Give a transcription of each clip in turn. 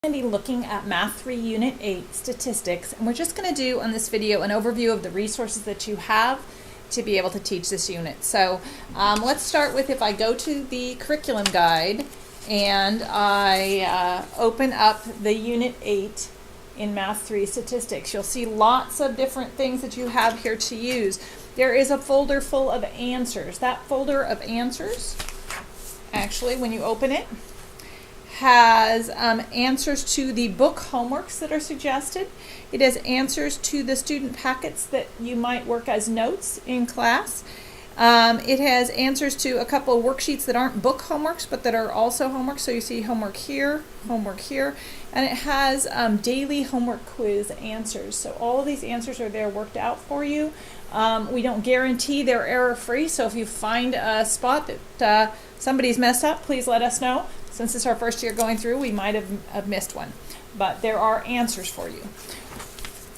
Going to be looking at Math 3 Unit 8 Statistics, and we're just going to do on this video an overview of the resources that you have to be able to teach this unit. So let's start with, if I go to the curriculum guide and I open up the Unit 8 in Math 3 Statistics, you'll see lots of different things that you have here to use. There is a folder full of answers. That folder of answers, actually, when you open it, has answers to the book homeworks that are suggested. It has answers to the student packets that you might work as notes in class. It has answers to a couple of worksheets that aren't book homeworks but that are also homework. So you see homework here, and it has daily homework quiz answers. So all of these answers are there worked out for you. We don't guarantee they're error-free, so if you find a spot that somebody's messed up, please let us know. Since it's our first year going through, we might have missed one, but there are answers for you.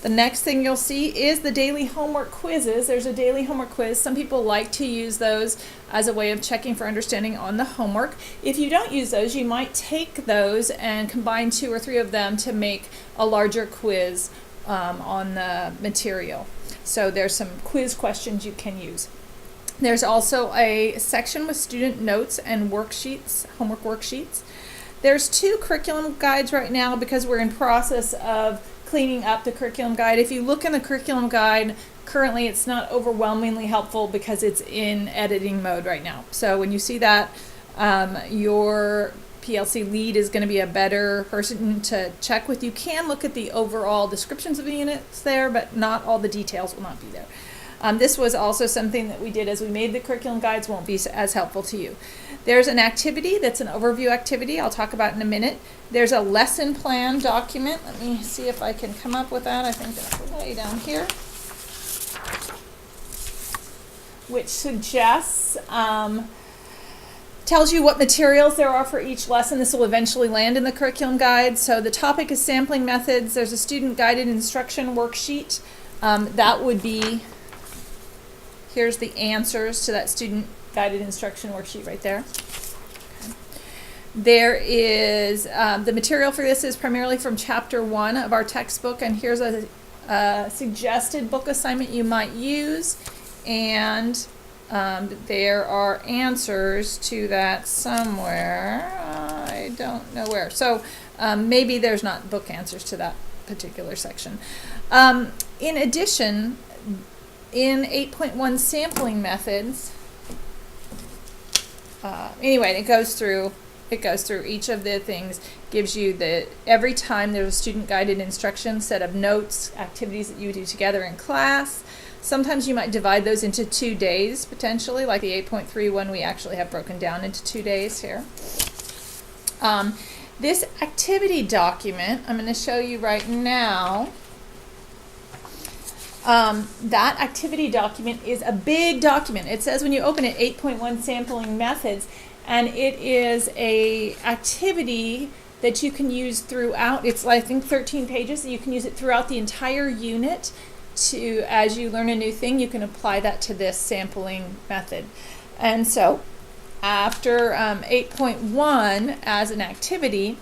The next thing you'll see is the daily homework quizzes. There's a daily homework quiz. Some people like to use those as a way of checking for understanding on the homework. If you don't use those, you might take those and combine 2 or 3 of them to make a larger quiz on the material. So there's some quiz questions you can use. There's also a section with student notes and worksheets, homework worksheets. There's 2 curriculum guides right now because we're in process of cleaning up the curriculum guide. If you look in the curriculum guide, currently it's not overwhelmingly helpful because it's in editing mode right now. So when you see that, your PLC lead is going to be a better person to check with. You can look at the overall descriptions of the units there, but not all the details will not be there. This was also something that we did as we made the curriculum guides, won't be as helpful to you. There's an activity that's an overview activity I'll talk about in a minute. There's a lesson plan document. Let me see if I can come up with that. I think that's way down here, which suggests, tells you what materials there are for each lesson. This will eventually land in the curriculum guide. So the topic is sampling methods. There's a student guided instruction worksheet. That would be, here's the answers to that student guided instruction worksheet right there. Okay. There is, the material for this is primarily from chapter 1 of our textbook, and here's a suggested book assignment you might use, and there are answers to that somewhere. I don't know where. So maybe there's not book answers to that particular section. In addition, in 8.1 sampling methods, anyway, it goes through each of the things, gives you every time there's a student guided instruction set of notes, activities that you do together in class. Sometimes you might divide those into 2 days potentially, like the 8.3 one we actually have broken down into 2 days here. This activity document I'm going to show you right now. That activity document is a big document. It says when you open it 8.1 sampling methods, and it is a activity that you can use throughout. It's, I think, 13 pages, and you can use it throughout the entire unit. As you learn a new thing, you can apply that to this sampling method. And so after 8.1 as an activity,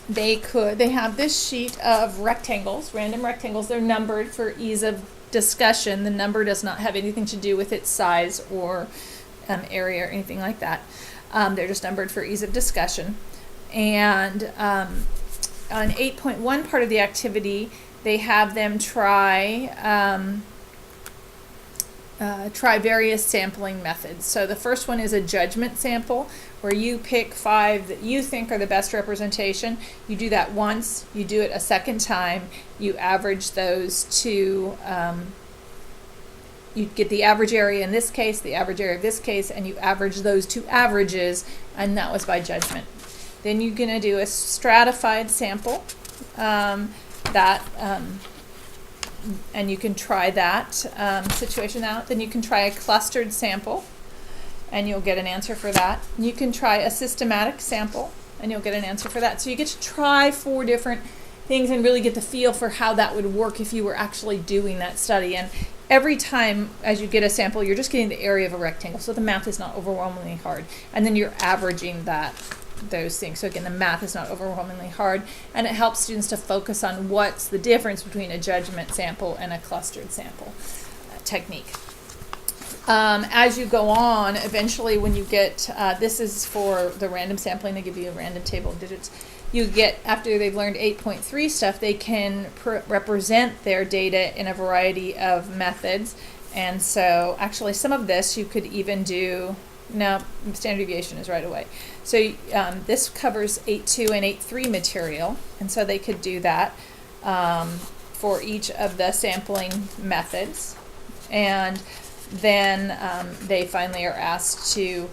they have this sheet of rectangles, random rectangles. They're numbered for ease of discussion. The number does not have anything to do with its size or area or anything like that. They're just numbered for ease of discussion. And on 8.1 part of the activity, they have them try various sampling methods. So the first one is a judgment sample, where you pick 5 that you think are the best representation. You do that once, you do it a second time, you average those to, you get the average area in this case, the average area of this case, and you average those 2 averages, and that was by judgment. Then you're going to do a stratified sample, and you can try that situation out. Then you can try a clustered sample, and you'll get an answer for that. You can try a systematic sample, and you'll get an answer for that. So you get to try 4 different things and really get the feel for how that would work if you were actually doing that study. And every time as you get a sample, you're just getting the area of a rectangle, so the math is not overwhelmingly hard. And then you're averaging that those things. So again, the math is not overwhelmingly hard, and it helps students to focus on what's the difference between a judgment sample and a clustered sample technique. As you go on, eventually when you get, this is for the random sampling, they give you a random table of digits. You get, after they've learned 8.3 stuff, they can represent their data in a variety of methods. And so actually some of this you could even do, no, standard deviation is right away. So this covers 8.2 and 8.3 material, and so they could do that for each of the sampling methods. And then they finally are asked to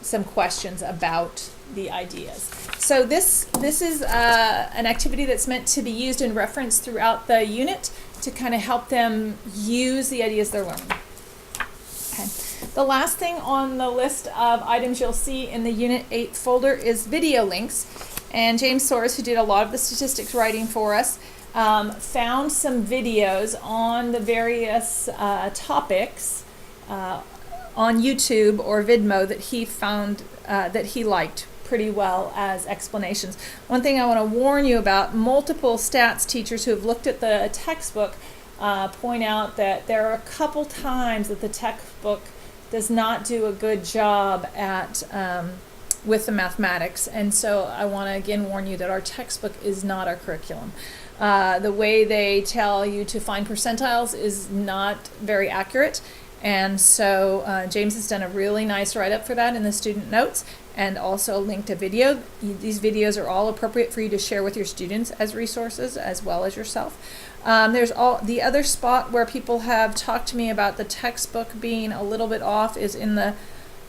some questions about the ideas. So this is an activity that's meant to be used and referenced throughout the unit to kind of help them use the ideas they're learning. Okay. The last thing on the list of items you'll see in the Unit 8 folder is video links. And James Soares, who did a lot of the statistics writing for us, found some videos on the various topics on YouTube or Vidmo that he found that he liked pretty well as explanations. One thing I want to warn you about, multiple stats teachers who have looked at the textbook point out that there are a couple times that the textbook does not do a good job at with the mathematics, and so I want to again warn you that our textbook is not our curriculum. The way they tell you to find percentiles is not very accurate, and so James has done a really nice write-up for that in the student notes, and also linked a video. These videos are all appropriate for you to share with your students as resources as well as yourself. There's the other spot where people have talked to me about the textbook being a little bit off is in the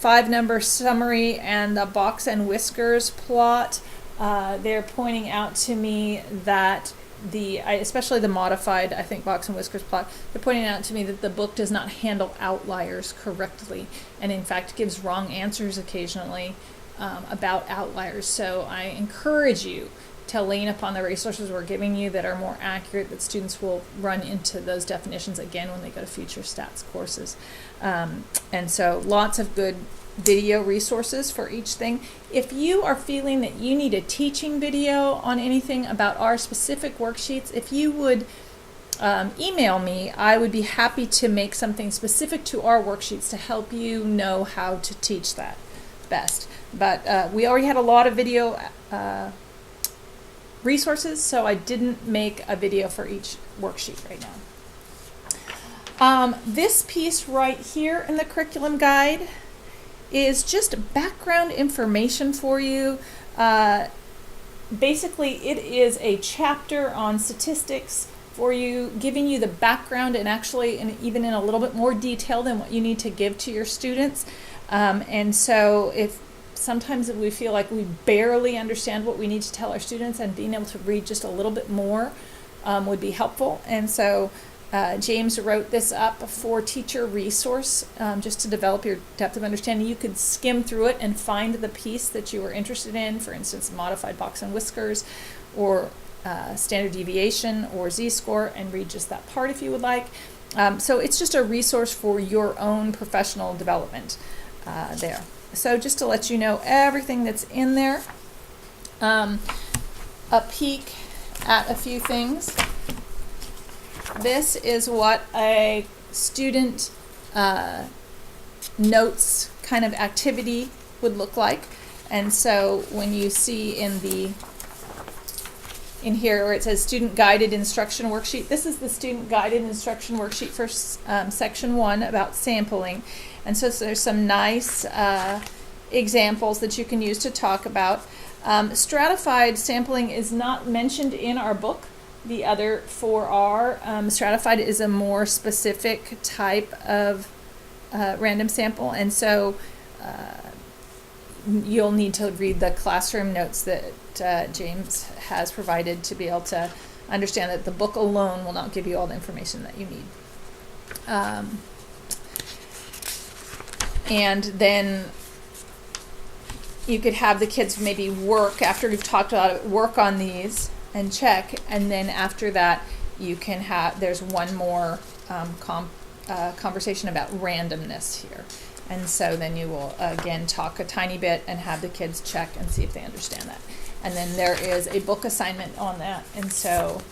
5-number summary and the box and whiskers plot. They're pointing out to me that especially the modified, I think, box and whiskers plot, they're pointing out to me that the book does not handle outliers correctly, and in fact gives wrong answers occasionally about outliers. So I encourage you to lean upon the resources we're giving you that are more accurate, that students will run into those definitions again when they go to future stats courses. And so lots of good video resources for each thing. If you are feeling that you need a teaching video on anything about our specific worksheets, if you would email me, I would be happy to make something specific to our worksheets to help you know how to teach that best. But we already had a lot of video resources, so I didn't make a video for each worksheet right now. This piece right here in the curriculum guide is just background information for you. Basically, it is a chapter on statistics for you, giving you the background and actually even in a little bit more detail than what you need to give to your students. And so if sometimes we feel like we barely understand what we need to tell our students, and being able to read just a little bit more would be helpful. And so James wrote this up for teacher resource just to develop your depth of understanding. You could skim through it and find the piece that you were interested in, for instance, modified box and whiskers, or standard deviation, or z-score, and read just that part if you would like. So it's just a resource for your own professional development there. So just to let you know everything that's in there, a peek at a few things. This is what a student notes kind of activity would look like. And so when you see in here where it says student guided instruction worksheet, this is the student guided instruction worksheet for section 1 about sampling. And so there's some nice examples that you can use to talk about. Stratified sampling is not mentioned in our book. The other 4 are. Stratified is a more specific type of random sample, and so you'll need to read the classroom notes that James has provided to be able to understand that the book alone will not give you all the information that you need. And then you could have the kids maybe work, after you've talked about it, work on these and check, and then after that you can have, there's one more conversation about randomness here. And so then you will again talk a tiny bit and have the kids check and see if they understand that. And then there is a book assignment on that, and so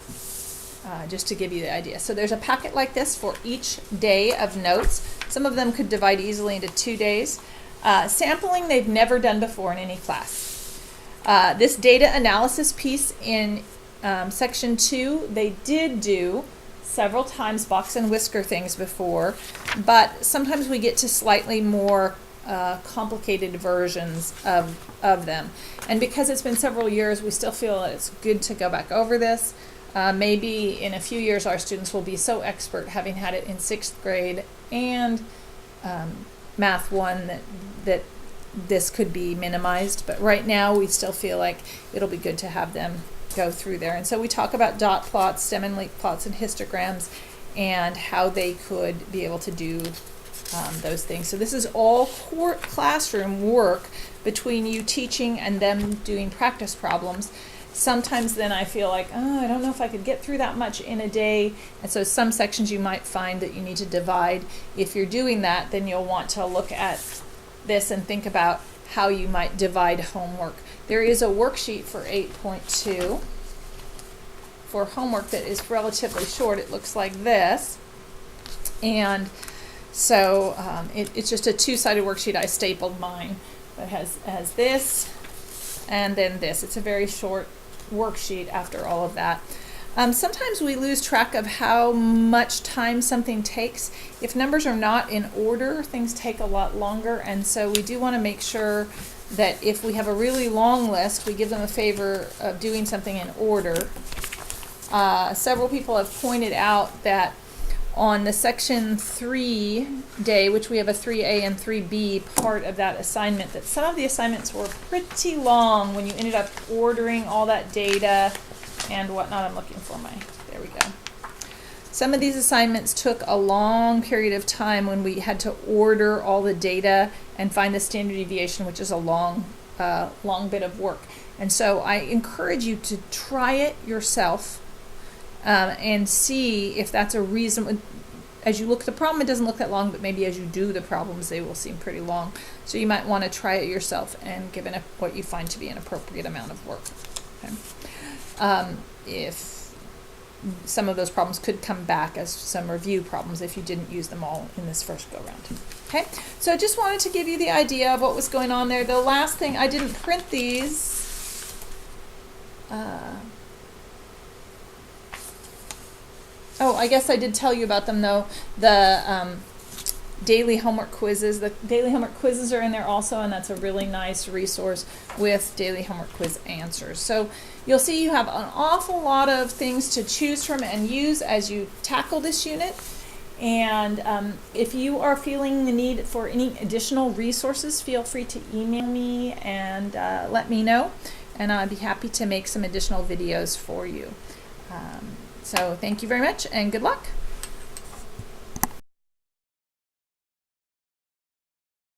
just to give you the idea. So there's a packet like this for each day of notes. Some of them could divide easily into 2 days. Sampling they've never done before in any class. This data analysis piece in section 2, they did do several times box and whisker things before, but sometimes we get to slightly more complicated versions of them. And because it's been several years, we still feel that it's good to go back over this. Maybe in a few years our students will be so expert, having had it in 6th grade and Math 1, that this could be minimized. But right now we still feel like it'll be good to have them go through there. And so we talk about dot plots, stem and leaf plots, and histograms, and how they could be able to do those things. So this is all core classroom work between you teaching and them doing practice problems. Sometimes then I feel like, oh, I don't know if I could get through that much in a day. And so some sections you might find that you need to divide. If you're doing that, then you'll want to look at this and think about how you might divide homework. There is a worksheet for 8.2 for homework that is relatively short. It looks like this. And so it's just a 2-sided worksheet. I stapled mine. It has this and then this. It's a very short worksheet after all of that. Sometimes we lose track of how much time something takes. If numbers are not in order, things take a lot longer, and so we do want to make sure that if we have a really long list, we give them a favor of doing something in order. Several people have pointed out that on the section 3 day, which we have a 3A and 3B part of that assignment, that some of the assignments were pretty long when you ended up ordering all that data and whatnot. I'm looking for there we go. Some of these assignments took a long period of time when we had to order all the data and find the standard deviation, which is a long bit of work. And so I encourage you to try it yourself and see if that's a reason. As you look at the problem, it doesn't look that long, but maybe as you do the problems, they will seem pretty long. So you might want to try it yourself and give it what you find to be an appropriate amount of work. Okay. If some of those problems could come back as some review problems if you didn't use them all in this first go round. Okay, so I just wanted to give you the idea of what was going on there. The last thing, I didn't print these. Oh, I guess I did tell you about them though. The daily homework quizzes. The daily homework quizzes are in there also, and that's a really nice resource with daily homework quiz answers. So you'll see you have an awful lot of things to choose from and use as you tackle this unit. And if you are feeling the need for any additional resources, feel free to email me and let me know, and I'd be happy to make some additional videos for you. So thank you very much and good luck.